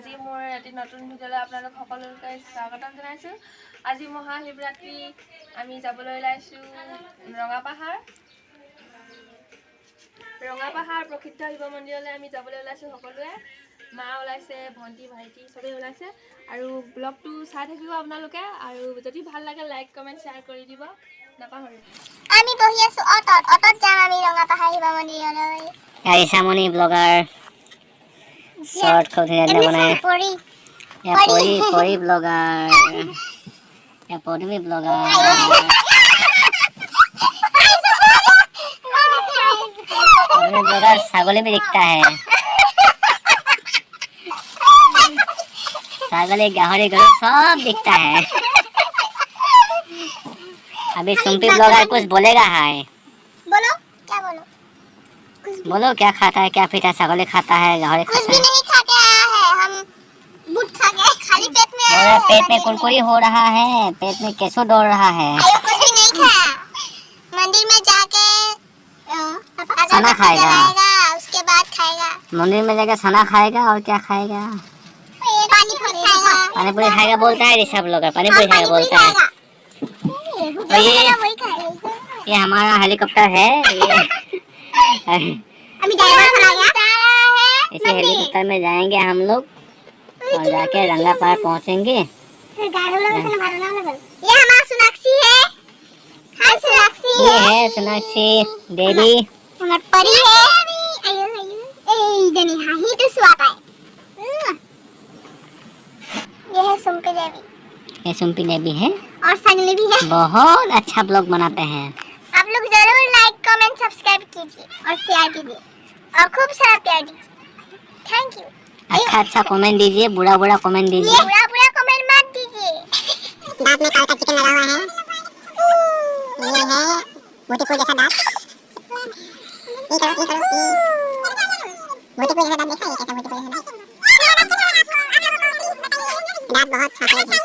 আজি মোৰ এটি নতুন ভিডিঅ'লৈ আপোনালোক সকলোকে স্বাগতম জনাইছোঁ। আজি মহাশিৱৰাত্ৰি আমি যাবলৈ ওলাইছোঁ ৰঙাপাহাৰ প্ৰসিদ্ধ শিৱ মন্দিৰলৈ আমি যাবলৈ ওলাইছোঁ। সকলোৱে মা ওলাইছে, ভণ্টি ভাইটি চবেই ওলাইছে আৰু ব্লগটো চাই থাকিব আপোনালোকে। আৰু যদি ভাল লাগে লাইক কমেণ্ট শ্বেয়াৰ কৰি দিব নাপাহৰিব। আমি বহি আছোঁ অটত যাম আমি ৰঙাপাহাৰ শিৱ মন্দিৰলৈ। চামনি ব্লগাৰ शॉर्ट को ध्यान बनाए या परी ब्लॉगर या पौधवी ब्लॉगर सागले भी दिखता है। सागले गाहरी गरु सब दिखता है। अभी चुम्पी ब्लॉगर कुछ बोलेगा। हाय बोलो, क्या बोलो? बोलो क्या खाता है, क्या पीता है? सागले खाता है, गाहरी खाता है? कुछ भी नहीं खा के आया है, हम बुट खा के खाली पेट में आया है। पेट में कुरकुरी हो रहा है, पेट में कैसो दौड़ रहा है। कुछ भी नहीं खाया। मंदिर में जाके खाना खाएगा, उसके बाद खाएगा। मंदिर में जाकर खाना खाएगा और क्या खाएगा? पानी पूरी खाएगा। पानी पूरी खाएगा बोलता है ऋषभ लोग, पानी पूरी खाएगा बोलता है। तो ये हमारा हेलीकॉप्टर है। अभी ड्राइवर चला गया। इसी हेलीकॉप्टर में जाएंगे हम लोग और जाके रंगापार पहुंचेंगे। ये हमारा सोनाक्षी है। हाँ सोनाक्षी ये है सोनाक्षी देवी, हमारी परी है। ही तो स्वाता है। ये है चुम्पी देवी। ये चुम्पी देवी है और संगली भी है। बहुत अच्छा ब्लॉग बनाते हैं। आप लोग जरूर लाइक कमेंट सब्सक्राइब कीजिए और शेयर कीजिए और खूब सारा प्यार दीजिए। Thank you. अच्छा कमेंट दीजिए, बुरा कमेंट दीजिए। बुरा कमेंट मत दीजिए। दांत में काला चिकन लगा हुआ है। ये है मोटी कोई जैसा दांत। ये करो मोटी कोई जैसा दांत देखा है? कैसा मोटी कोई जैसा दांत? दांत बहुत सफेद है।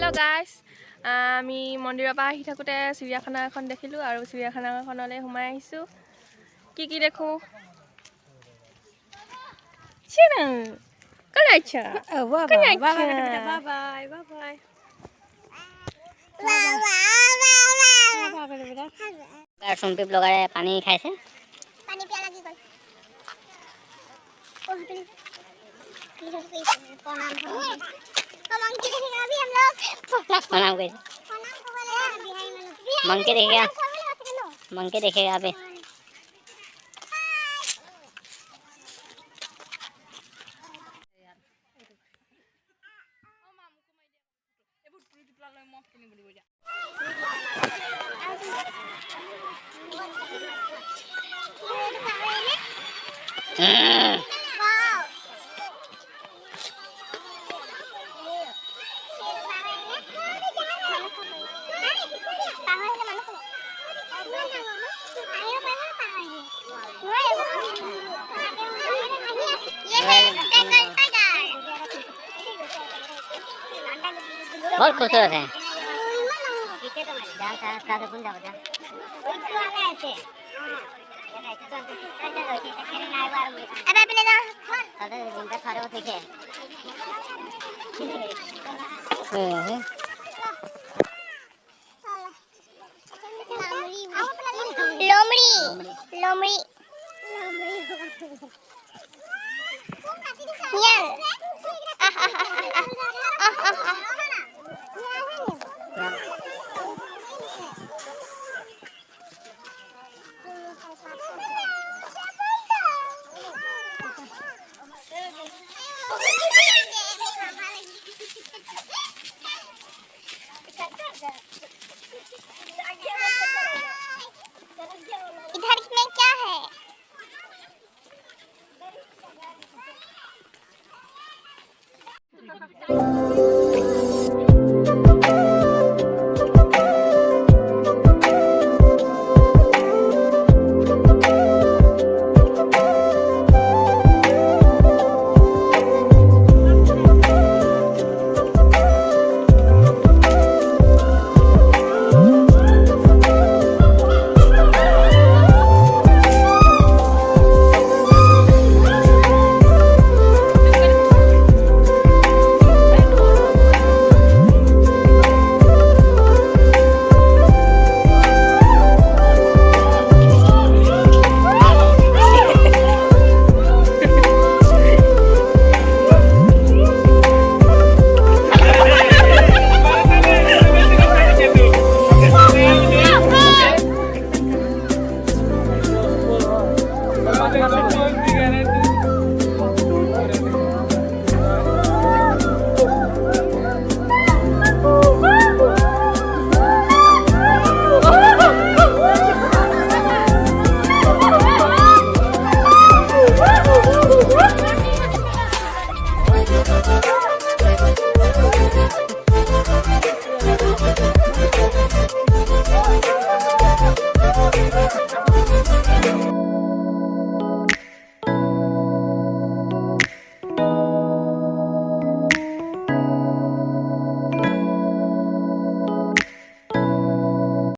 হেল্ল' গাইজ, আমি মন্দিৰৰ পৰা আহি থাকোঁতে চিৰিয়াখানা এখন দেখিলোঁ আৰু চিৰিয়াখানাখনলৈ সোমাই আহিছোঁ। কি কি দেখোঁ चुम्पी ब्लॉगर पानी खाए से पानी प्याला की प्रणाम देखेगा अभी हम लोग प्रणाम कैसे मंकी देखेगा मंकी देखेगा अभी बहुत खूबसूरत है लोमड़ी